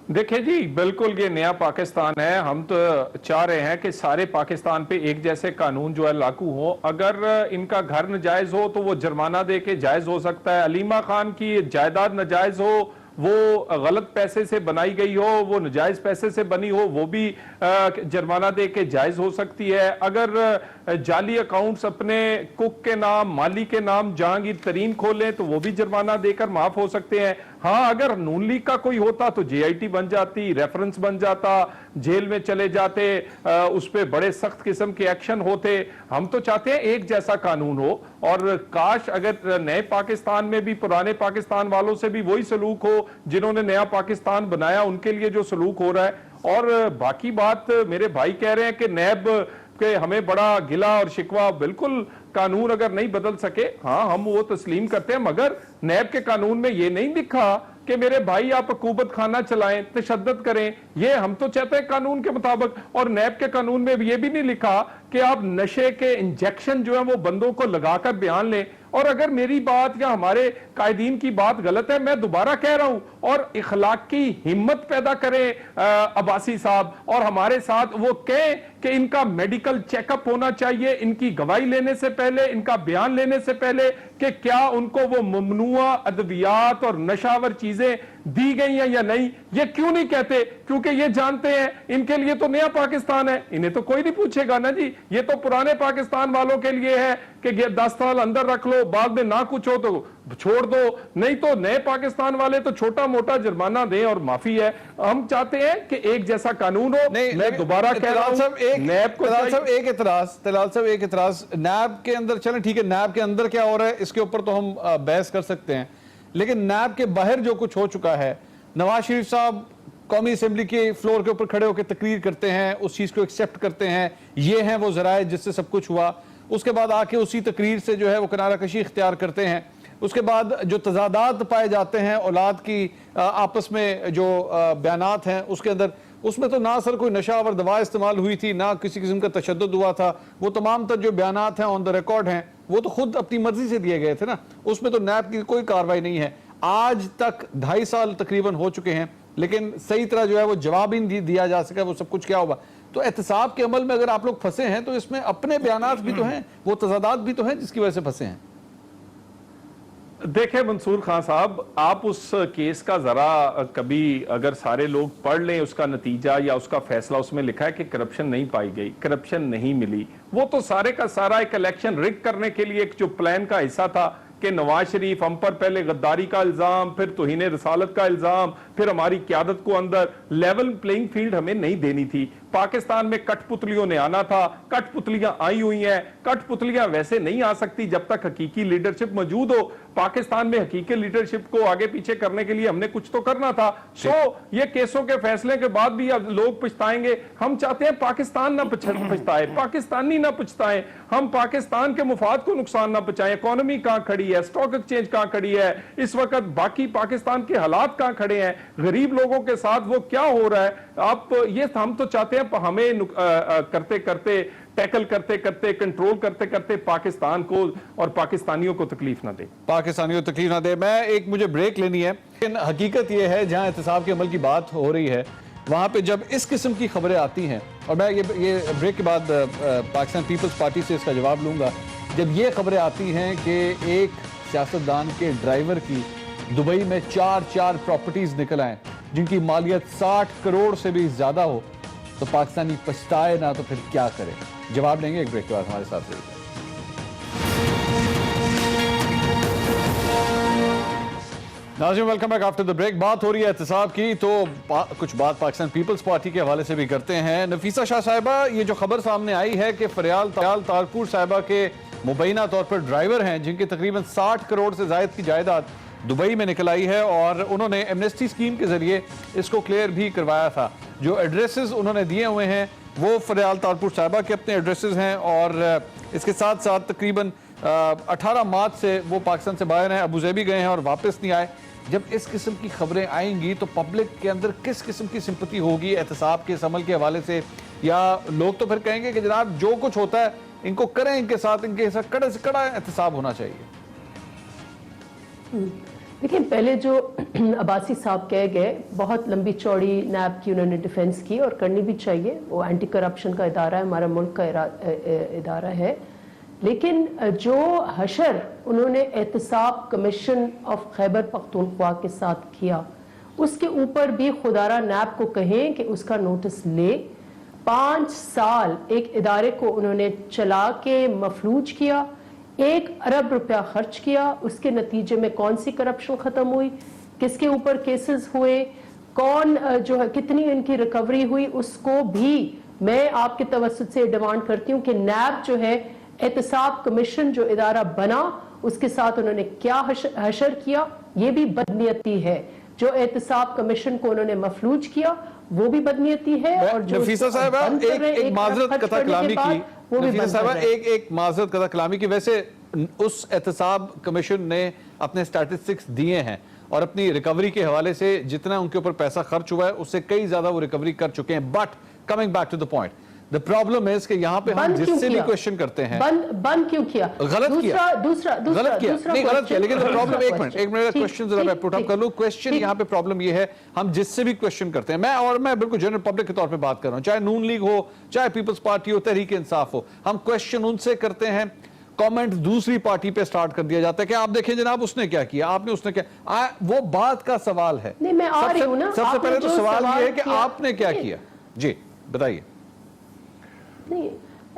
H: देखिए जी, बिल्कुल ये नया पाकिस्तान है। हम तो चाह रहे हैं कि सारे पाकिस्तान पे एक जैसे कानून जो है लागू हो। अगर इनका घर नाजायज हो तो वो जुर्माना दे के जायज हो सकता है। अलीमा खान की जायदाद नाजायज हो, वो गलत पैसे से बनाई गई हो, वो नाजायज पैसे से बनी हो, वो भी जुर्माना दे के जायज हो सकती है। अगर जाली अकाउंट्स अपने कुक के नाम, माली के नाम जहांगीर तरीन खोलें तो वो भी जुर्माना देकर माफ हो सकते हैं। हाँ, अगर नून लीग का कोई होता तो JIT बन जाती, रेफरेंस बन जाता, जेल में चले जाते, उस पर बड़े सख्त किस्म के एक्शन होते। हम तो चाहते हैं एक जैसा कानून हो, और काश अगर नए पाकिस्तान में भी पुराने पाकिस्तान वालों से भी वही सलूक हो जिन्होंने नया पाकिस्तान बनाया, उनके लिए जो सलूक हो रहा है। और बाकी बात मेरे भाई कह रहे हैं कि नैब के हमें बड़ा गिला और शिकवा, बिल्कुल कानून अगर नहीं बदल सके, हाँ हम वो तस्लीम करते हैं, मगर नैब के कानून में ये नहीं लिखा कि मेरे भाई आप हुकूमत खाना चलाएं, तशद्दुद करें। ये हम तो चाहते हैं कानून के मुताबिक। और नैब के कानून में ये भी नहीं लिखा कि आप नशे के इंजेक्शन जो है वो बंदों को लगाकर बयान लें। और अगर मेरी बात या हमारे कायदीन की बात गलत है, मैं दोबारा कह रहा हूं, और इखलाक की हिम्मत पैदा करें अब्बासी साहब, और हमारे साथ वो कहें कि इनका मेडिकल चेकअप होना चाहिए, इनकी गवाही लेने से पहले, इनका बयान लेने से पहले, कि क्या उनको वो ममनुआ अद्वियात और नशावर चीजें दी गई हैं या नहीं। ये क्यों नहीं कहते? क्योंकि ये जानते हैं इनके लिए तो नया पाकिस्तान है, इन्हें तो कोई नहीं पूछेगा ना जी। ये तो पुराने पाकिस्तान वालों के लिए है कि 10 साल अंदर रख लो, बाद में ना कुछ हो तो छोड़ दो, नहीं तो नए पाकिस्तान वाले तो छोटा मोटा जुर्माना दें और माफी है। हम चाहते हैं कि एक जैसा कानून हो। मैं दोबारा कह रहा हूं, नैब को
A: एक इतराज नैब के अंदर, चलें ठीक है, नैब के अंदर क्या हो रहा है इसके ऊपर तो हम बहस कर सकते हैं, लेकिन नैब के बाहर जो कुछ हो चुका है, नवाज शरीफ साहब कौमी असेंबली के फ्लोर के ऊपर खड़े होकर तकरीर करते हैं, उस चीज को एक्सेप्ट करते हैं, ये हैं वो जराए जिससे सब कुछ हुआ। उसके बाद आके उसी तकरीर से जो है वो किनारा कशी इख्तियार करते हैं। उसके बाद जो तजादात पाए जाते हैं औलाद की आपस में जो बयानात हैं उसके अंदर, उसमें तो ना सर कोई नशावर दवा इस्तेमाल हुई थी, ना किसी किस्म का तशद्दुद हुआ था। वो तमाम तर जो बयानात हैं ऑन द रिकॉर्ड हैं वो तो खुद अपनी मर्जी से दिए गए थे ना, उसमें तो नैब की कोई कार्रवाई नहीं है। आज तक 2.5 साल तकरीबन हो चुके हैं, लेकिन सही तरह जो है वो जवाब ही नहीं दिया जा सका वो सब कुछ क्या हुआ। तो एहतसाब के अमल में अगर आप लोग फंसे हैं तो इसमें अपने बयानात भी तो हैं, वो तजादात भी तो हैं जिसकी वजह से फंसे हैं।
H: देखें मंसूर खान साहब, आप उस केस का जरा कभी अगर सारे लोग पढ़ लें उसका नतीजा या उसका फैसला, उसमें लिखा है कि करप्शन नहीं पाई गई, करप्शन नहीं मिली। वो तो सारे का सारा एक इलेक्शन रिग करने के लिए एक जो प्लान का हिस्सा था कि नवाज शरीफ हम पर पहले गद्दारी का इल्जाम, फिर तौहीन रसालत का इल्जाम, फिर हमारी क्यादत को अंदर लेवल प्लेइंग फील्ड हमें नहीं देनी थी। पाकिस्तान में कठपुतलियों ने आना था, कठपुतलियां आई हुई हैं। कठपुतलियां वैसे नहीं आ सकती जब तक हकीकी लीडरशिप मौजूद हो। पाकिस्तान में हकीकी लीडरशिप को आगे पीछे करने के लिए हमने कुछ तो करना था। ये केसों के फैसले के बाद भी अब लोग पछताएंगे। हम चाहते हैं पाकिस्तान ना पछताए, पाकिस्तानी ना पछताए, हम पाकिस्तान के मुफाद को नुकसान ना पहुंचाएं। इकोनॉमी कहां खड़ी है, स्टॉक एक्सचेंज कहां खड़ी है इस वक्त, बाकी पाकिस्तान के हालात कहां खड़े हैं, गरीब लोगों के साथ वो क्या हो रहा है। आप ये हम तो चाहते हैं हमें करते करते, टैकल करते करते, कंट्रोल करते करते पाकिस्तान को और पाकिस्तानियों को तकलीफ ना दे,
A: पाकिस्तानियों को तकलीफ ना दे। मैं मुझे ब्रेक लेनी है, लेकिन हकीकत यह है जहां एहतसाब के अमल की बात हो रही है वहां पे जब इस किस्म की खबरें आती हैं, और मैं ये ब्रेक के बाद पाकिस्तान पीपल्स पार्टी से इसका जवाब लूंगा, जब ये खबरें आती हैं कि एक सियासतदान के ड्राइवर की दुबई में 4 प्रॉपर्टीज निकल आए जिनकी मालियत 60 करोड़ से भी ज्यादा हो, तो पाकिस्तानी पछताए ना तो फिर क्या करे। जवाब लेंगे एक ब्रेक के बाद, हमारे साथ रहिए। नाज़रीन welcome back after the break. बात हो रही है एहतसाब की, तो कुछ बात पाकिस्तान पीपल्स पार्टी के हवाले से भी करते हैं। नफीसा शाह साहिबा, ये जो खबर सामने आई है कि फरियाल तारपुर साहिबा के मुबैना तौर पर ड्राइवर हैं जिनकी तकरीबन 60 करोड़ से ज़ायद की जायदाद दुबई में निकल आई है, और उन्होंने एमनेस्टी स्कीम के ज़रिए इसको क्लियर भी करवाया था। जो एड्रेसेस उन्होंने दिए हुए हैं वो फरियाल तारपुर साहिबा के अपने एड्रेसेस हैं, और इसके साथ साथ तकरीबन 18 मार्च से वो पाकिस्तान से बाहर हैं, अबूज़ेबी गए हैं और वापस नहीं आए। जब इस किस्म की खबरें आएंगी तो पब्लिक के अंदर किस किस्म की सिंपैथी होगी एहतसाब के इस अमल के हवाले से? या लोग तो फिर कहेंगे कि जनाब जो कुछ होता है इनको करें, इनके साथ कड़े से कड़ा एहतसाब होना चाहिए।
G: देखिए, पहले जो अब्बासी साहब कह गए, बहुत लंबी चौड़ी नैब की उन्होंने डिफेंस की और करनी भी चाहिए। वो एंटी करप्शन का इदारा है, हमारा मुल्क का इदारा है। लेकिन जो हशर उन्होंने एहतसाब कमीशन ऑफ खैबर पख्तूनख्वा के साथ किया, उसके ऊपर भी खुदारा नैब को कहें कि उसका नोटिस ले। 5 साल एक इदारे को उन्होंने चला के मफलूज किया, 1 अरब रुपया खर्च किया, उसके नतीजे में कौन सी करप्शन खत्म हुई, किसके ऊपर केसेस हुए, कौन जो है कितनी इनकी रिकवरी हुई, उसको भी मैं आपके तवज्जुह से डिमांड करती हूँ कि नैब जो है एहतसाब कमीशन जो इदारा बना उसके साथ उन्होंने क्या हशर किया, ये भी बदनीयती है। जो एहतसाब कमीशन को उन्होंने मफलूज किया वो भी बदनीयती है। और जो
A: नफीसा साहबा एक माजरत कथा कलामी की, नफीसा साहबा एक माजरत कथा कलामी की, वैसे उस एहतसाब कमीशन ने अपने स्टैटिस्टिक्स दिए हैं और अपनी रिकवरी के हवाले से जितना उनके ऊपर पैसा खर्च हुआ है उससे कई ज्यादा वो रिकवरी कर चुके हैं। But coming back to the point, the problem is कि यहाँ पे हम जिससे भी क्वेश्चन करते हैं
G: बंद क्यों किया,
A: गलत किया,
G: गलत
A: किया। लेकिन प्रॉब्लम एक मिनट क्वेश्चन जरा मैं पुट अप कर लूं। क्वेश्चन यहाँ पे प्रॉब्लम ये है, हम जिससे भी क्वेश्चन करते हैं, मैं बिल्कुल जनरल पब्लिक के तौर पे बात कर रहा हूँ, चाहे नून लीग हो, चाहे पीपल्स पार्टी हो, तहरीक इंसाफ हो, हम क्वेश्चन उनसे करते हैं, कमेंट दूसरी पार्टी पे स्टार्ट कर दिया जाता है कि आप देखें जनाब उसने क्या किया, आपने उसने क्या। वो बात का सवाल है।
G: नहीं, मैं आ रही हूं ना।
A: सबसे पहले तो सवाल ये है कि आपने क्या किया। जी बताइए।
G: नहीं,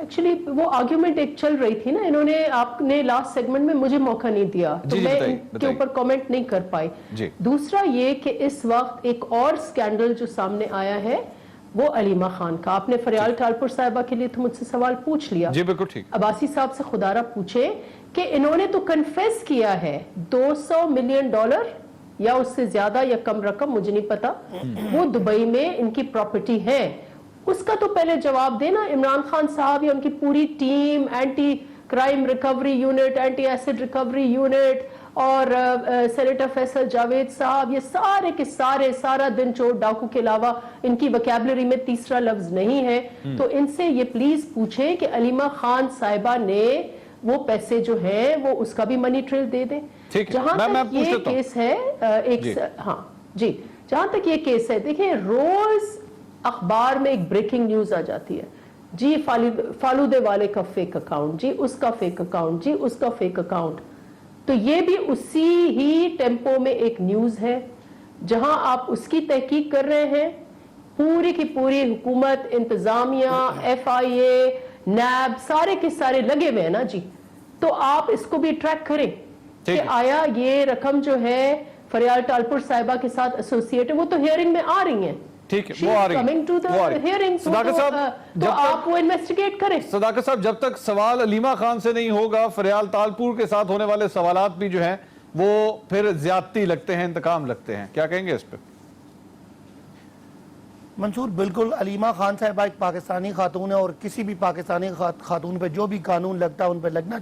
G: एक्चुअली वो आर्ग्यूमेंट एक चल रही थी ना, इन्होंने आपने लास्ट सेगमेंट में मुझे मौका नहीं दिया तो मैं इनके ऊपर कमेंट नहीं कर पाई। दूसरा ये कि इस वक्त एक और स्कैंडल जो सामने आया है वो अलीमा खान का। आपने फरियाल तारपुर साहिबा के लिए तो मुझसे सवाल पूछ लिया।
A: जी बिल्कुल ठीक।
G: अब्बासी साहब से खुदारा पूछे कि इन्होंने तो कन्फेस किया है $200 मिलियन या उससे ज्यादा या कम रकम मुझे नहीं पता, वो दुबई में इनकी प्रॉपर्टी है। उसका तो पहले जवाब देना इमरान खान साहब या उनकी पूरी team, anti crime recovery unit, anti acid recovery unit और सेनेटर फैसल जावेद साहब, ये सारे के सारे सारा दिन चोर डाकू के अलावा इनकी वोकैबुलरी में तीसरा लफ्ज नहीं है। तो इनसे ये प्लीज पूछे कि अलीमा खान साहिबा ने वो पैसे जो है वो उसका भी मनी ट्रेल दे दें। जहां तक ये केस है जहां तक ये केस है, देखिए रोज अखबार में एक ब्रेकिंग न्यूज आ जाती है, जी फालूदे वाले का फेक अकाउंट, जी उसका फेक अकाउंट, जी उसका फेक अकाउंट। तो ये भी उसी ही टेम्पो में एक न्यूज है जहां आप उसकी तहकीक कर रहे हैं। पूरी की पूरी हुकूमत, इंतजामिया, FIA, नैब सारे के सारे लगे हुए हैं ना जी। तो आप इसको भी ट्रैक करें कि आया ये रकम जो है फरियाल तारपुर साहिबा के साथ एसोसिएटेड, वो तो हियरिंग में आ रही हैं।
A: ठीक है, वो आ रही है। सदाकत साहब,
G: तो आप वो इन्वेस्टिगेट करें।
A: सदाकत साहब, जब तक सवाल अलीमा खान से नहीं होगा, फरियाल तारपुर के साथ होने वाले सवालात भी जो हैं वो फिर ज्यादती लगते हैं, इंतकाम लगते हैं। क्या कहेंगे इस पे?
F: मंसूर, बिल्कुल अलीमा खान साहिबा एक पाकिस्तानी खातून है और किसी भी पाकिस्तानी खातून पे जो भी कानून लगता है उन पे लगना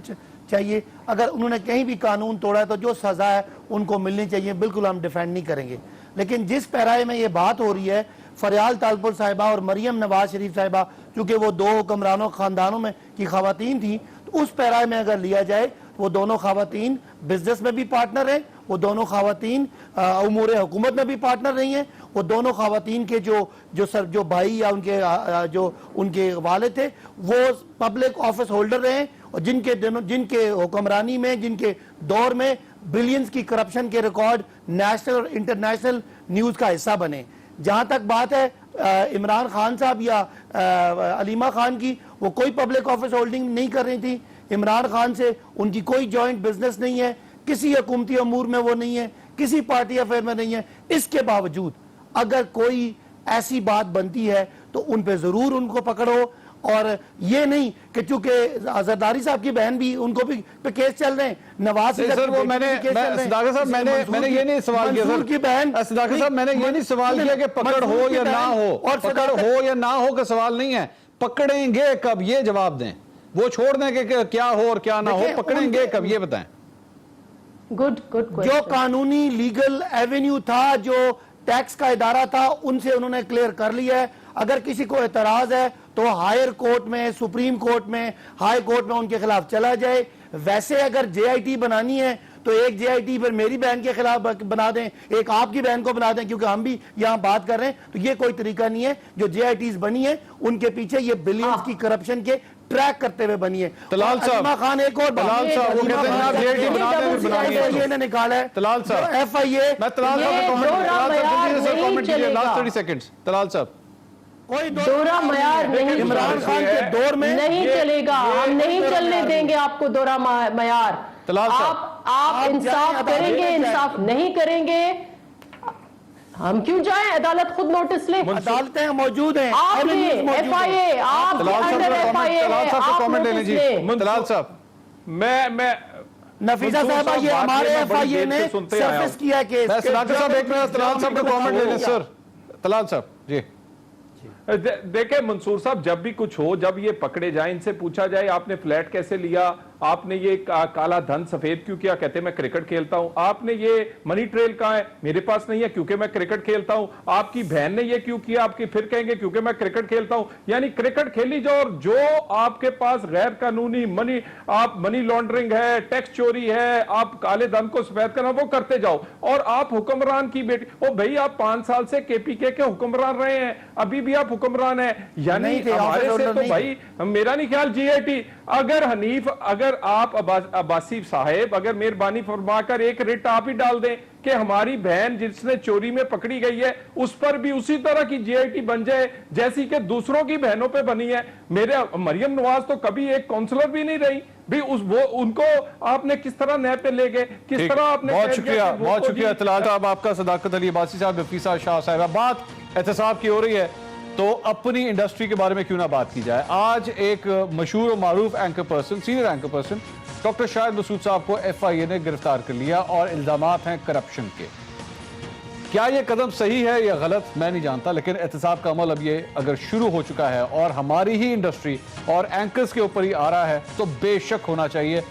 F: चाहिए। अगर उन्होंने कहीं भी कानून तोड़ा है तो जो सजा है उनको मिलनी चाहिए, बिल्कुल हम डिफेंड नहीं करेंगे। लेकिन जिस पैराए में ये बात हो रही है फरियाल तारपुर साहिबा और मरियम नवाज शरीफ साहिबा, क्योंकि वो 2 हुक्मरानों खानदानों में की खवातीन थी, तो उस पैराए में अगर लिया जाए वो दोनों खवातीन बिजनेस में भी पार्टनर हैं, वो दोनों खवातीन उमूर हुकूमत में भी पार्टनर रही हैं, वो दोनों खवातीन के जो भाई या उनके वालिद थे वो पब्लिक ऑफिस होल्डर रहे और जिनके हुक्मरानी में, जिनके दौर में बिलियंस की करप्शन के रिकॉर्ड नेशनल और इंटरनेशनल न्यूज का हिस्सा बने। जहां तक बात है इमरान खान साहब या अलीमा खान की, वो कोई पब्लिक ऑफिस होल्डिंग नहीं कर रही थी। इमरान खान से उनकी कोई जॉइंट बिजनेस नहीं है, किसी हुकूमती अमूर में वो नहीं है, کسی پارٹی افیئر میں نہیں ہے. اس کے باوجود اگر کوئی ایسی بات بنتی ہے تو ان پہ ضرور ان کو پکڑو, اور یہ نہیں کہ چونکہ زرداری صاحب کی بہن بھی ان کو بھی پہ کیس چل رہے ہیں, نواز
A: سر وہ میں نے صداقت صاحب میں نے یہ نہیں سوال کیا سر
F: کی بہن
A: صداقت صاحب میں نے یہ نہیں سوال کیا کہ پکڑ ہو یا نہ ہو, پکڑ ہو یا نہ ہو کا سوال نہیں ہے, پکڑیں گے کب یہ جواب دیں, وہ چھوڑ دیں کہ کیا ہو اور کیا نہ ہو, پکڑیں گے کب یہ بتائیں.
G: گڈ
F: جو قانونی لیگل ایونیو تھا, جو ٹیکس کا ادارہ تھا, ان سے انہوں نے کلیئر کر لیا ہے. اگر کسی کو اعتراض ہے تو ہائر کورٹ میں, سپریم کورٹ میں, ہائی کورٹ میں ان کے خلاف چلا جائے. ویسے اگر جے آئی ٹی بنانی ہے تو ایک جے آئی ٹی پر میری بہن کے خلاف بنا دیں, ایک آپ کی بہن کو بنا دیں, کیونکہ ہم بھی یہاں بات کر رہے ہیں. تو یہ کوئی طریقہ نہیں ہے. جو جے آئی ٹیز بنی ہے ان کے پیچھے یہ بلینز کی کرپشن کے ٹریک کرتے ہوئے بنی ہے.
A: طلال صاحب,
F: عظیمہ خان ایک اور
A: طلال صاحب وہ کہتے ہیں آپ جے آئی ٹی بنا دیں پھر بنانی ہے.
F: یہ نے نکالا ہے
A: طلال صاحب,
F: ایف آئی اے,
A: میں طلال صاحب کا لاسٹ 30 سیکنڈز. طلال صاحب
F: کوئی
G: دورہ معیار نہیں,
F: عمران خان کے دور میں
G: نہیں چلے گا, ہم نہیں چلنے دیں گے آپ کو دورہ معیار.
A: طلال صاحب
G: آپ انصاف کریں گے, انصاف نہیں کریں گے, ہم کیوں جائیں؟ عدالت خود نوٹس لے,
F: عدالتیں موجود ہیں,
G: آپ نے ایف آئی اے, آپ کے انڈر ایف آئی اے ہے, آپ نوٹس لیں.
A: طلال صاحب
H: میں
F: نفیسہ صاحبہ یہ ہمارے ایف آئی اے نے سرفس کیا کیس.
A: میں صداقت صاحب ایک منٹ طلال صاحب کا کامنٹ لے لیں. سر طلال صاحب جی
H: دیکھیں منصور صاحب, جب بھی کچھ ہو, جب یہ پکڑے جائیں, ان سے پوچھا جائے آپ نے فلیٹ کیسے لیا, آپ نے یہ کالا دھن سفید کیوں کیا, کہتے ہیں میں کرکٹ کھیلتا ہوں. آپ نے یہ منی ٹریل کہاں ہے, میرے پاس نہیں ہے کیونکہ میں کرکٹ کھیلتا ہوں. آپ کی بہن نے یہ کیوں کیا, آپ کی پھر کہیں گے کیونکہ میں کرکٹ کھیلتا ہوں. یعنی کرکٹ کھیلی جاؤ, اور جو آپ کے پاس غیر قانونی منی لانڈرنگ ہے, ٹیکس چوری ہے, آپ کالے دھن کو سفید کرنا, وہ کرتے جاؤ. اور آپ حکمران کی بیٹی, او بھائی آپ 5 سال سے کے پی کے حکمران رہے ہیں, ابھی بھی آپ حکمران ہیں. یعنی ہمارے سے تو بھائی میرا نہیں خیال جی اے ٹی, اگر حنیف, اگر آپ عباسی صاحب اگر مہربانی فرما کر ایک ریٹ آپ ہی ڈال دیں کہ ہماری بہن جس نے چوری میں پکڑی گئی ہے اس پر بھی اسی طرح کی جی آئی ٹی بن جائے جیسی کہ دوسروں کی بہنوں پہ بنی ہے. میرے مریم نواز تو کبھی ایک کونسلر بھی نہیں رہی بھی, ان کو آپ نے کس طرح نیب پہ لے گئے, کس طرح آپ نے.
A: بہت شکریہ طلال صاحب آپ کا. صداقت علی عباسی صاحب, نفیسہ شاہ صاحبہ, بات احتساب کی ہو رہی ہے تو اپنی انڈسٹری کے بارے میں کیوں نہ بات کی جائے. آج ایک مشہور و معروف anchor person, senior anchor person doctor Shahid Masood sahab کو ایف آئی اے نے گرفتار کر لیا اور الزامات ہیں کرپشن کے. کیا یہ قدم صحیح ہے یا غلط میں نہیں جانتا, لیکن احتساب کا عمل اب یہ اگر شروع ہو چکا ہے اور ہماری ہی انڈسٹری اور اینکرز کے اوپر ہی آ رہا ہے تو بے شک ہونا چاہیے